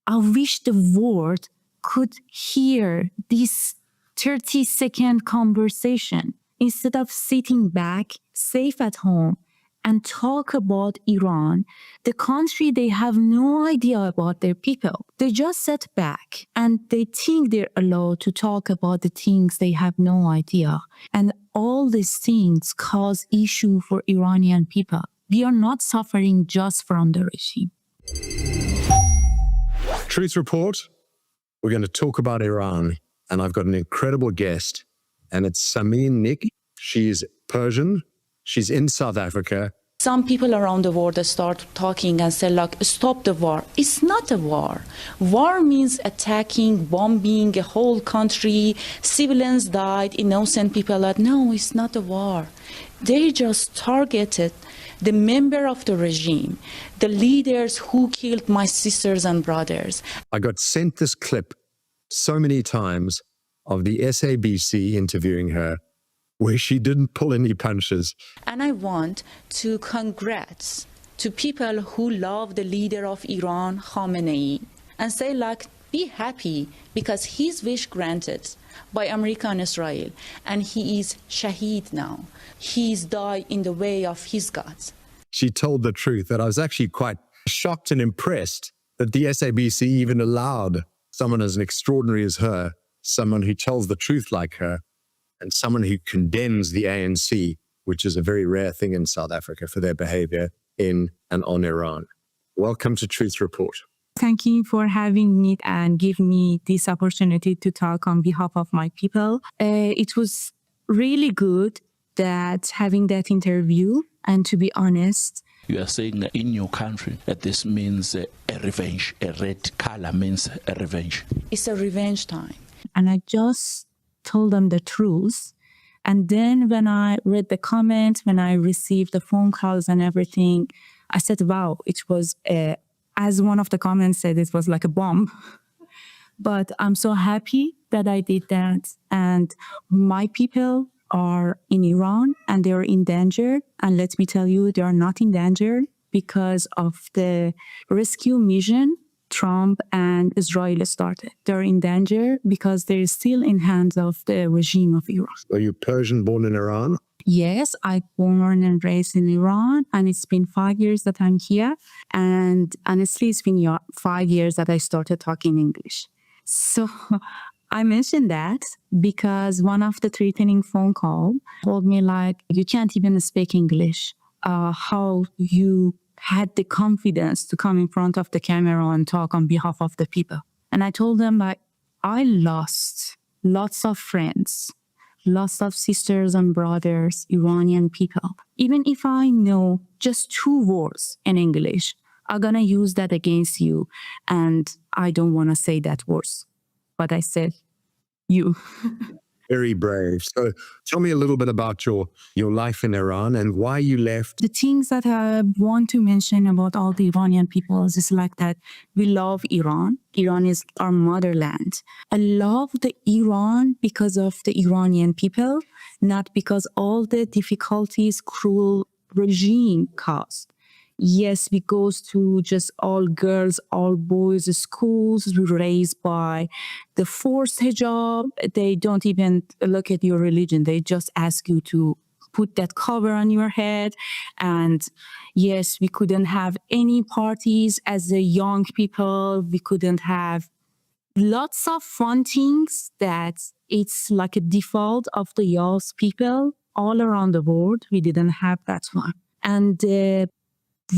I wish the world could hear this 30-second conversation instead of sitting back, safe at home, and talk about Iran, the country they have no idea about their people. They just sit back and they think they're allowed to talk about the things they have no idea. And all these things cause issue for Iranian people. We are not suffering just from the regime. Truth Report, we're going to talk about Iran, and I've got an incredible guest, and it's Samin Nik. She's Persian. She's in South Africa. Some people around the world start talking and say, like, stop the war. It's not a war. War means attacking, bombing a whole country. Civilians died, innocent people died. No, it's not a war. They just targeted the member of the regime, the leaders who killed my sisters and brothers. I got sent this clip so many times of the SABC interviewing her, where she didn't pull any punches. And I want to congrats to people who love the leader of Iran, Khamenei, and say, like, be happy because his wish granted by America and Israel, and he is shaheed now. He's died in the way of his gods. She told the truth, that I was actually quite shocked and impressed that the SABC even allowed someone as extraordinary as her, someone who tells the truth like her, and someone who condemns the ANC, which is a very rare thing in South Africa for their behavior in and on Iran. Welcome to Truth Report. Thank you for having me and giving me this opportunity to talk on behalf of my people. It was really good that having that interview, and to be honest, you are saying that in your country that this means a revenge. A red color means a revenge. It's a revenge time. And I just told them the truth. And then when I read the comments, when I received the phone calls and everything, I said, wow, it was, as one of the comments said, it was like a bomb. But I'm so happy that I did that. And my people are in Iran and they're in danger. And let me tell you, they are not in danger because of the rescue mission Trump and Israel started. They're in danger because they're still in hands of the regime of Iran. Are you Persian born in Iran? Yes, I born and raised in Iran, and it's been 5 years that I'm here. And honestly, it's been 5 years that I started talking English. So I mentioned that because one of the threatening phone call told me, like, you can't even speak English. How you had the confidence to come in front of the camera and talk on behalf of the people. And I told them, like, I lost lots of friends, lots of sisters and brothers, Iranian people. Even if I know just 2 words in English, I'm gonna use that against you. And I don't wanna say that words, but I said, you. Very brave. So tell me a little bit about your life in Iran and why you left. The things that I want to mention about all the Iranian people is like that we love Iran. Iran is our motherland. I love the Iran because of the Iranian people, not because all the difficulties cruel regime caused. Yes, we go to just all girls, all boys schools raised by the forced hijab. They don't even look at your religion. They just ask you to put that cover on your head. And yes, we couldn't have any parties as a young people. We couldn't have lots of fun things that it's like a default of the young people all around the world. We didn't have that one. And the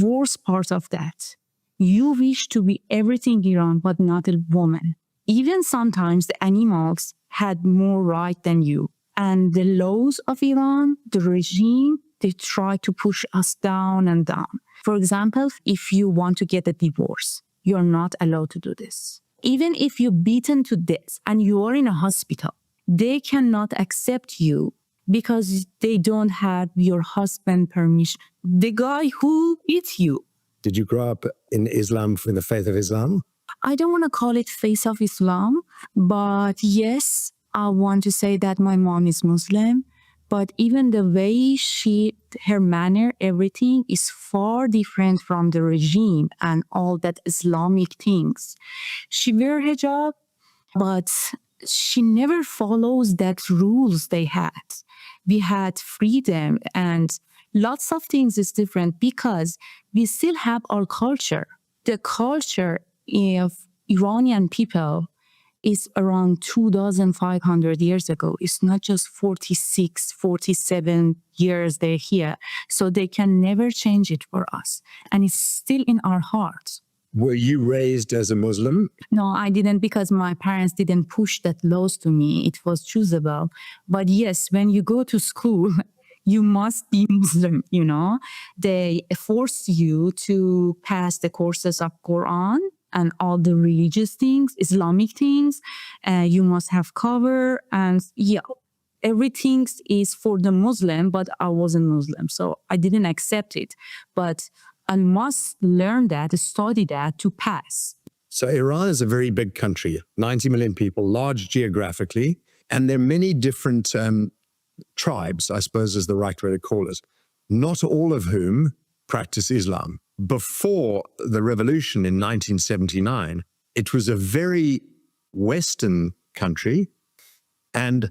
worst part of that, you wish to be everything Iran, but not a woman. Even sometimes the animals had more right than you. And the laws of Iran, the regime, they try to push us down and down. For example, if you want to get a divorce, you're not allowed to do this. Even if you're beaten to death and you are in a hospital, they cannot accept you because they don't have your husband's permission. The guy who beat you. Did you grow up in Islam, in the faith of Islam? I don't want to call it faith of Islam, but yes, I want to say that my mom is Muslim. But even the way her manner, everything is far different from the regime and all that Islamic things. She wear hijab, but she never follows that rules they had. We had freedom and lots of things is different because we still have our culture. The culture of Iranian people is around 2,500 years ago. It's not just 46, 47 years they're here. So they can never change it for us. And it's still in our hearts. Were you raised as a Muslim? No, I didn't because my parents didn't push that laws to me. It was choosable. But yes, when you go to school, you must be Muslim, you know. They force you to pass the courses of Quran and all the religious things, Islamic things. You must have cover and yeah, everything is for the Muslim, but I wasn't Muslim. So I didn't accept it. But I must learn that, study that to pass. So Iran is a very big country, 90 million people, large geographically, and there are many different tribes, I suppose is the right way to call it, not all of whom practice Islam. Before the revolution in 1979, it was a very Western country and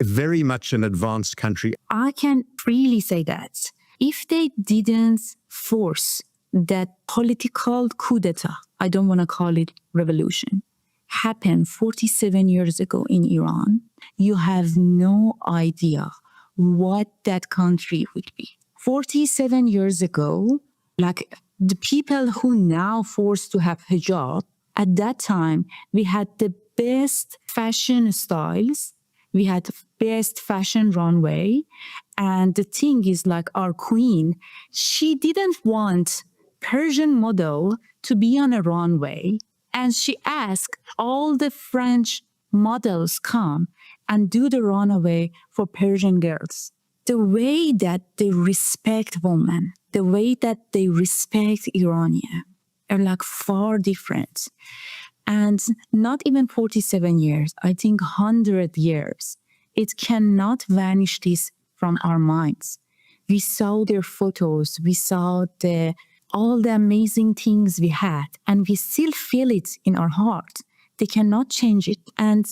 very much an advanced country. I can freely say that if they didn't force that political coup d'etat, I don't want to call it revolution, happened 47 years ago in Iran, you have no idea what that country would be. 47 years ago, like the people who now forced to have hijab, at that time, we had the best fashion styles, we had best fashion runway, and the thing is like our queen, she didn't want Persian model to be on a runway, and she asked all the French models come and do the runway for Persian girls. The way that they respect women, the way that they respect Iranian are like far different. And not even 47 years, I think 100 years. It cannot vanish this from our minds. We saw their photos, we saw all the amazing things we had, and we still feel it in our heart. They cannot change it. And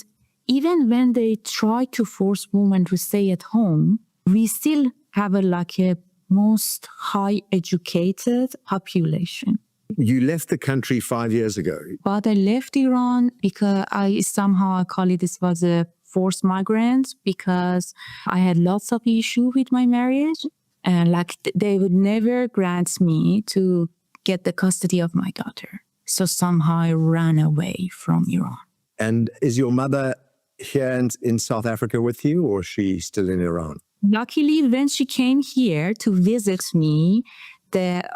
even when they try to force women to stay at home, we still have a most high educated population. You left the country 5 years ago. But I left Iran because I call it this was a forced migrant because I had lots of issue with my marriage. And they would never grant me to get the custody of my daughter. So somehow I ran away from Iran. And is your mother here in South Africa with you, or is she still in Iran? Luckily, when she came here to visit me,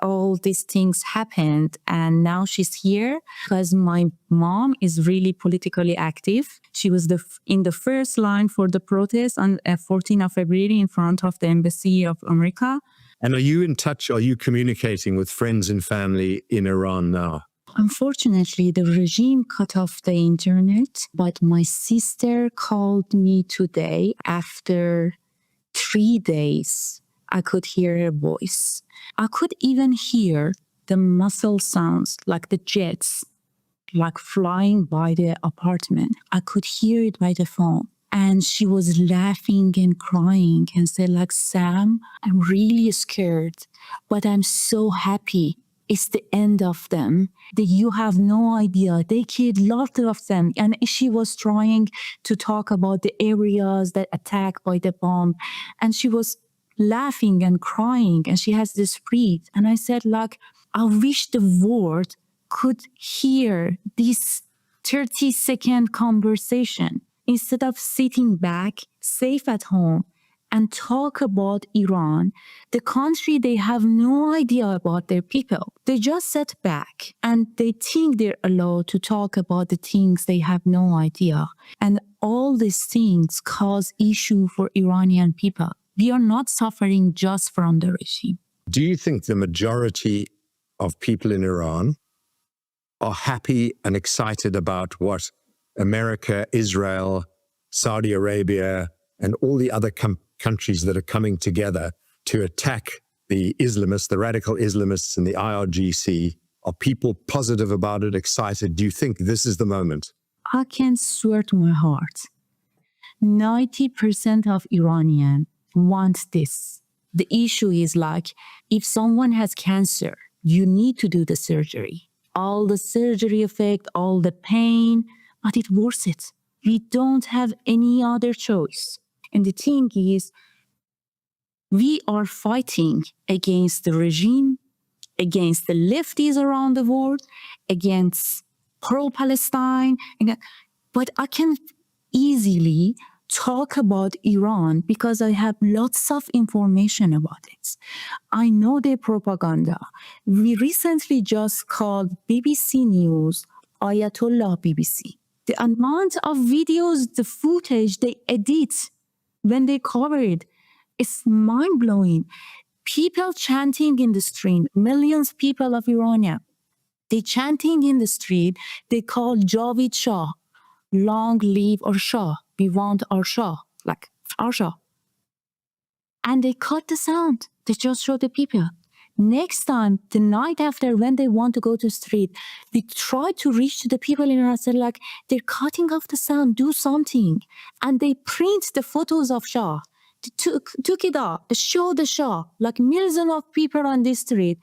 all these things happened, and now she's here because my mom is really politically active. She was in the first line for the protest on 14th of February in front of the embassy of America. And are you in touch? Are you communicating with friends and family in Iran now? Unfortunately, the regime cut off the internet, but my sister called me today after 3 days. I could hear her voice. I could even hear the muffled sounds like the jets, like flying by the apartment. I could hear it by the phone. And she was laughing and crying and said Sam, I'm really scared, but I'm so happy. It's the end of them. You have no idea. They killed lots of them. And she was trying to talk about the areas that attacked by the bomb. And she was laughing and crying, and she has this breath. And I said, I wish the world could hear this 30-second conversation instead of sitting back, safe at home, and talk about Iran, the country they have no idea about their people. They just sit back and they think they're allowed to talk about the things they have no idea. And all these things cause issue for Iranian people. We are not suffering just from the regime. Do you think the majority of people in Iran are happy and excited about what America, Israel, Saudi Arabia, and all the other countries that are coming together to attack the Islamists, the radical Islamists in the IRGC? Are people positive about it, excited? Do you think this is the moment? I can swear to my heart, 90% of Iranian want this. The issue is like, if someone has cancer, you need to do the surgery. All the surgery effect, all the pain, but it's worth it. We don't have any other choice. And the thing is, we are fighting against the regime, against the lefties around the world, against pro-Palestine. But I can easily talk about Iran because I have lots of information about it. I know their propaganda. We recently just called BBC News Ayatollah BBC. The amount of videos, the footage they edit when they cover it, it's mind-blowing. People chanting in the street, millions of people of Irania, they chanting in the street, they call Javid Shah, long live our Shah. We want our Shah, like our Shah. And they cut the sound. They just show the people. Next time, the night after, when they want to go to the street, they try to reach to the people in Iran, say like, they're cutting off the sound, do something. And they print the photos of Shah. They took it off, they show the Shah, like millions of people on this street.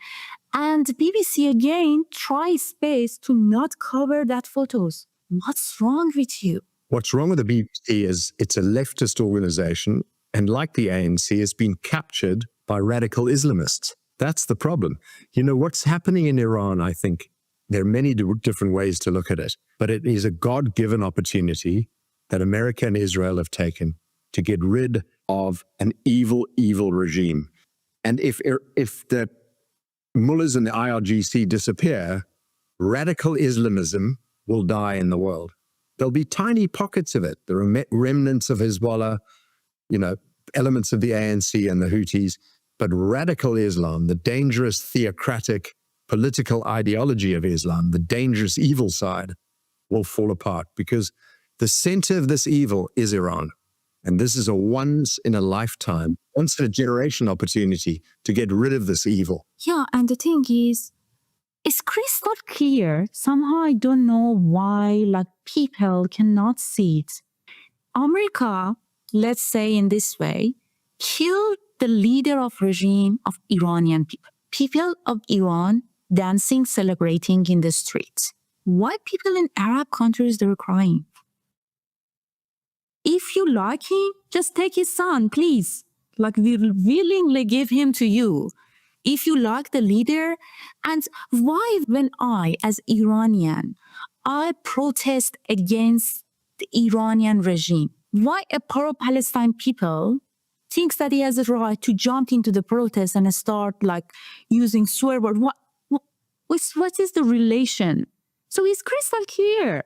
And BBC again tries space to not cover that photos. What's wrong with you? What's wrong with the BBC is it's a leftist organization, and like the ANC, has been captured by radical Islamists. That's the problem. You know, what's happening in Iran, I think, there are many different ways to look at it, but it is a God-given opportunity that America and Israel have taken to get rid of an evil, evil regime. And if the mullahs and the IRGC disappear, radical Islamism will die in the world. There'll be tiny pockets of it. There are remnants of Hezbollah, you know, elements of the ANC and the Houthis, but radical Islam, the dangerous theocratic political ideology of Islam, the dangerous evil side, will fall apart because the center of this evil is Iran. And this is a once-in-a-lifetime, once-in-a-generation opportunity to get rid of this evil. Yeah, and the thing is, it's crystal clear. Somehow I don't know why like people cannot see it. America, let's say in this way, killed the leader of regime of Iranian people. People of Iran dancing, celebrating in the streets. Why people in Arab countries, they're crying? If you like him, just take his son, please. Like we willingly give him to you. If you like the leader, and why when I, as Iranian, I protest against the Iranian regime, why a pro-Palestine people thinks that he has a right to jump into the protest and start like using swear word? What is the relation? So it's crystal clear.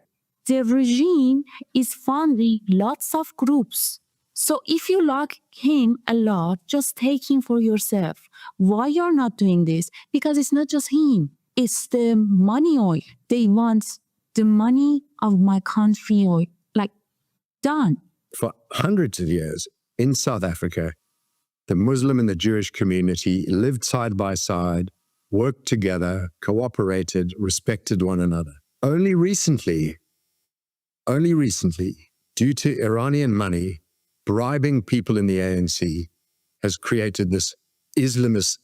The regime is funding lots of groups. So if you like him a lot, just take him for yourself. Why you're not doing this? Because it's not just him. It's the money oil. They want the money of my country oil. Like, done. For hundreds of years in South Africa, the Muslim and the Jewish community lived side by side, worked together, cooperated, respected one another. Only recently, due to Iranian money, bribing people in the ANC has created this Islamist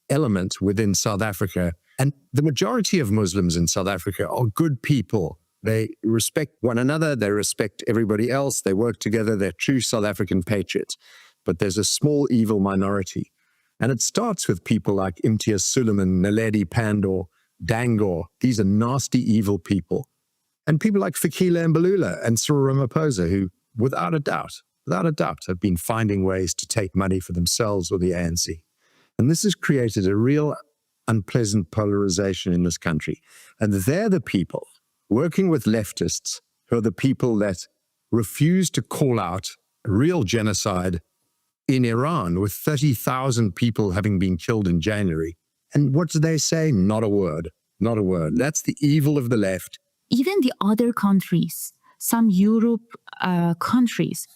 element within South Africa. And the majority of Muslims in South Africa are good people. They respect one another. They respect everybody else. They work together. They're true South African patriots. But there's a small evil minority. And it starts with people like Imtiaz Suleiman, Naledi Pandor, Dangor. These are nasty, evil people. And people like Fikile Mbalula and Cyril Ramaphosa, who, without a doubt, have been finding ways to take money for themselves or the ANC. And this has created a real unpleasant polarization in this country. And they're the people working with leftists who are the people that refuse to call out real genocide in Iran with 30,000 people having been killed in January. And what do they say? Not a word. Not a word. That's the evil of the left. Even the other countries, some Europe countries,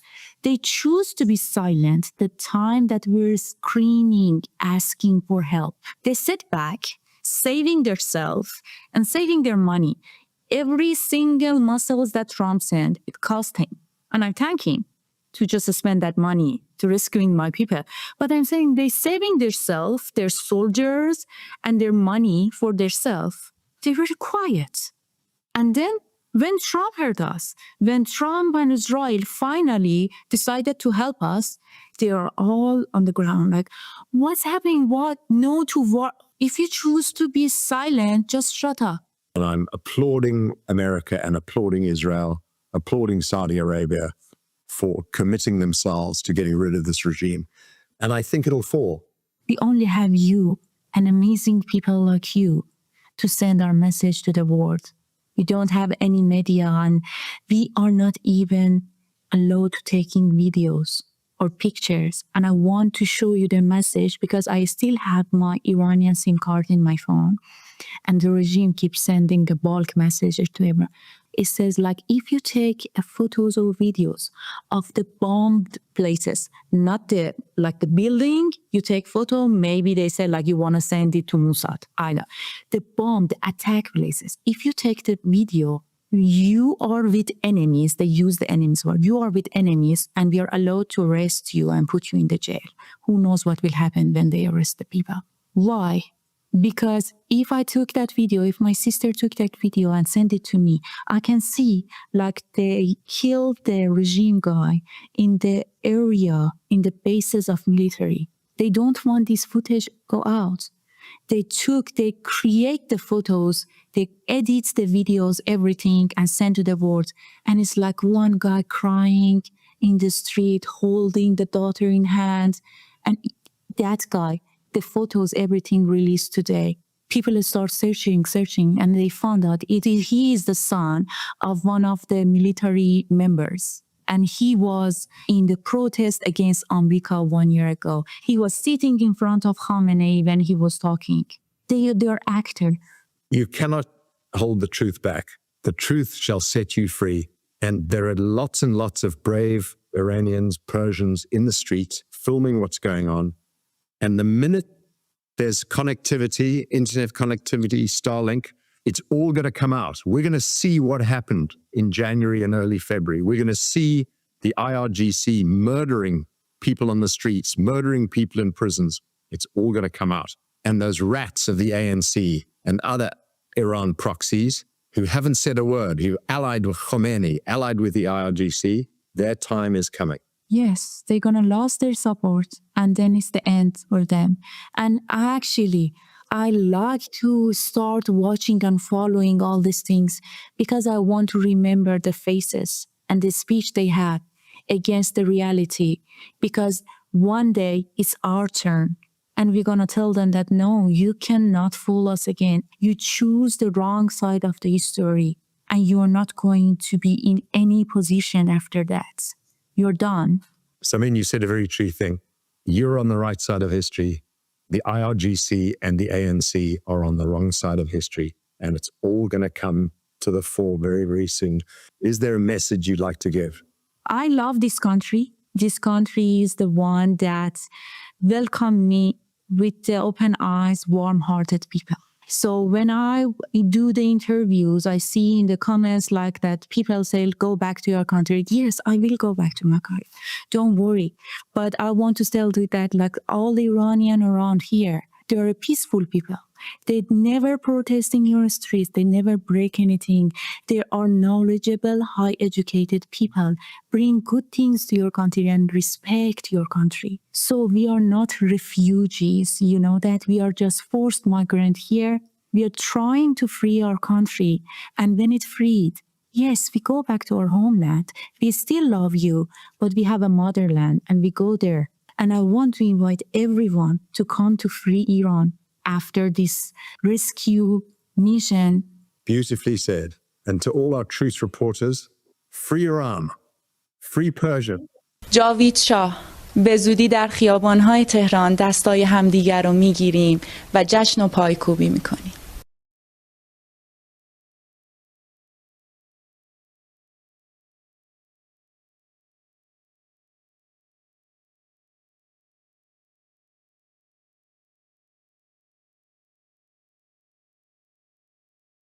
they choose to be silent the time that we're screaming, asking for help. They sit back, saving themselves and saving their money. Every single muscles that Trump sent, it cost him. And I thank him to just spend that money to rescuing my people. But I'm saying they're saving themselves, their soldiers, and their money for themselves. They were quiet. And then when Trump heard us, when Trump and Israel finally decided to help us, they are all on the ground like, what's happening? What? No to war. If you choose to be silent, just shut up. And I'm applauding America and applauding Israel, applauding Saudi Arabia for committing themselves to getting rid of this regime. And I think it'll fall. We only have you and amazing people like you to send our message to the world. We don't have any media and we are not even allowed to taking videos or pictures. And I want to show you the message because I still have my Iranian SIM card in my phone and the regime keeps sending the bulk messages to everyone. It says like, if you take photos or videos of the bombed places, not the building, you take photo, maybe they say like you want to send it to Mossad. I know. The bombed attack places. If you take the video, you are with enemies. They use the enemies word. You are with enemies and we are allowed to arrest you and put you in the jail. Who knows what will happen when they arrest the people? Why? Because if I took that video, if my sister took that video and sent it to me, I can see like they killed the regime guy in the area, in the bases of military. They don't want this footage go out. They create the photos, they edit the videos, everything, and send to the world. And it's like one guy crying in the street, holding the daughter in hand. And that guy, the photos, everything released today. People start searching, and they found out he is the son of one of the military members. And he was in the protest against America 1 year ago. He was sitting in front of Khamenei when he was talking. They're actors. You cannot hold the truth back. The truth shall set you free. And there are lots and lots of brave Iranians, Persians in the street filming what's going on. And the minute there's connectivity, internet connectivity, Starlink, it's all going to come out. We're going to see what happened in January and early February. We're going to see the IRGC murdering people on the streets, murdering people in prisons. It's all going to come out. And those rats of the ANC and other Iran proxies who haven't said a word, who allied with Khomeini, allied with the IRGC, their time is coming. Yes, they're going to lose their support and then it's the end for them. And I like to start watching and following all these things because I want to remember the faces and the speech they had against the reality, because one day it's our turn and we're going to tell them that, no, you cannot fool us again. You choose the wrong side of the history and you're not going to be in any position after that. You're done. Samin, you said a very true thing. You're on the right side of history. The IRGC and the ANC are on the wrong side of history, and it's all going to come to the fore very, very soon. Is there a message you'd like to give? I love this country. This country is the one that welcomed me with the open eyes, warm-hearted people. So when I do the interviews, I see in the comments like that people say, go back to your country. Yes, I will go back to my country. Don't worry. But I want to tell you that like all the Iranians around here, they are peaceful people. They never protest in your streets. They never break anything. They are knowledgeable, high-educated people. Bring good things to your country and respect your country. So we are not refugees, you know that. We are just forced migrant here. We are trying to free our country. And when it's freed, yes, we go back to our homeland. We still love you, but we have a motherland and we go there. And I want to invite everyone to come to free Iran after this rescue mission. Beautifully said. And to all our truth reporters, free Iran, free Persia. جاوید شاه، به زودی در خیابان‌های تهران دستای همدیگر رو میگیریم و جشن و پایکوبی میکنیم.